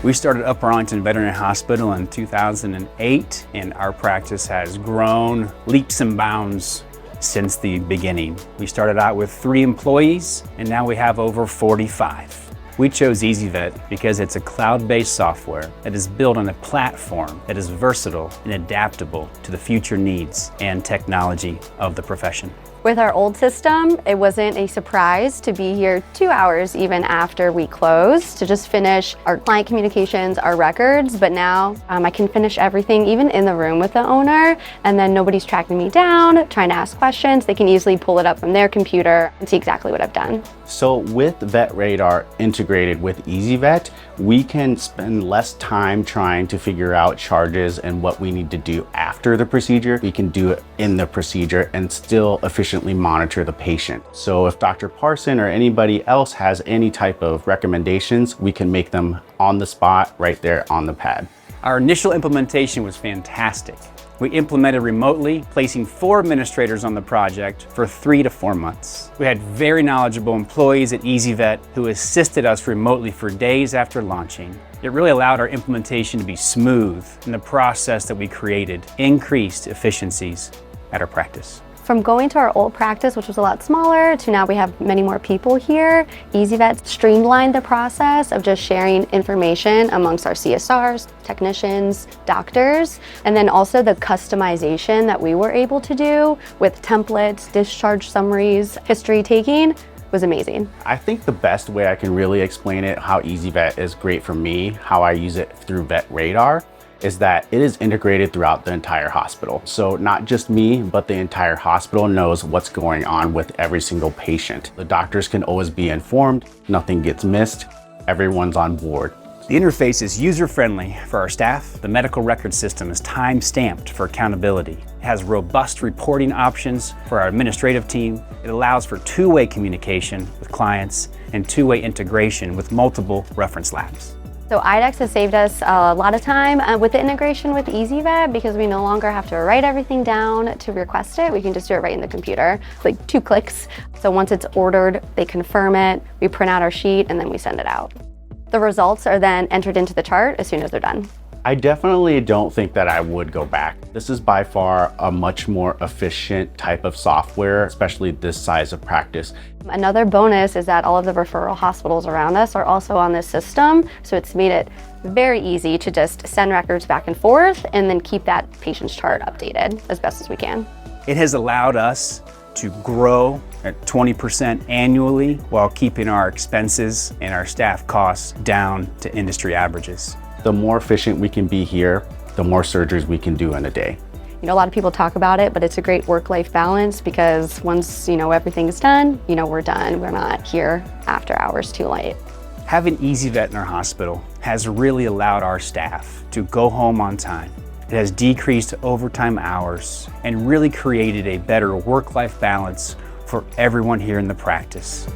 We started Upper Arlington Veterinary Hospital in 2008, and our practice has grown leaps and bounds since the beginning. We started out with 3 employees, and now we have over 45. We chose ezyVet because it's a cloud-based software that is built on a platform that is versatile and adaptable to the future needs and technology of the profession. With our old system, it wasn't a surprise to be here 2 hours even after we closed to just finish our client communications, our records, but now I can finish everything even in the room with the owner, and then nobody's tracking me down, trying to ask questions. They can easily pull it up from their computer and see exactly what I've done. So with VetRadar integrated with ezyVet, we can spend less time trying to figure out charges and what we need to do after the procedure. We can do it in the procedure and still efficiently monitor the patient. So if Dr. Parson or anybody else has any type of recommendations, we can make them on the spot right there on the pad. Our initial implementation was fantastic. We implemented remotely, placing 4 administrators on the project for 3 to 4 months. We had very knowledgeable employees at ezyVet who assisted us remotely for days after launching. It really allowed our implementation to be smooth, and the process that we created increased efficiencies at our practice. From going to our old practice, which was a lot smaller, to now we have many more people here, ezyVet streamlined the process of just sharing information amongst our CSRs, technicians, doctors, and then also the customization that we were able to do with templates, discharge summaries, history taking was amazing. I think the best way I can really explain it, how ezyVet is great for me, how I use it through VetRadar, is that it is integrated throughout the entire hospital. So not just me, but the entire hospital knows what's going on with every single patient. The doctors can always be informed, nothing gets missed, everyone's on board. The interface is user-friendly for our staff. The medical record system is time-stamped for accountability. It has robust reporting options for our administrative team. It allows for 2-way communication with clients and 2-way integration with multiple reference labs. So IDEX has saved us a lot of time with the integration with ezyVet because we no longer have to write everything down to request it. We can just do it right in the computer, like 2 clicks. So once it's ordered, they confirm it, we print out our sheet, and then we send it out. The results are then entered into the chart as soon as they're done. I definitely don't think that I would go back. This is by far a much more efficient type of software, especially this size of practice. Another bonus is that all of the referral hospitals around us are also on this system, so it's made it very easy to just send records back and forth and then keep that patient's chart updated as best as we can. It has allowed us to grow at 20% annually while keeping our expenses and our staff costs down to industry averages. The more efficient we can be here, the more surgeries we can do in a day. You know, a lot of people talk about it, but it's a great work-life balance because once, everything's done, we're done. We're not here after hours too late. Having ezyVet in our hospital has really allowed our staff to go home on time. It has decreased overtime hours and really created a better work-life balance for everyone here in the practice.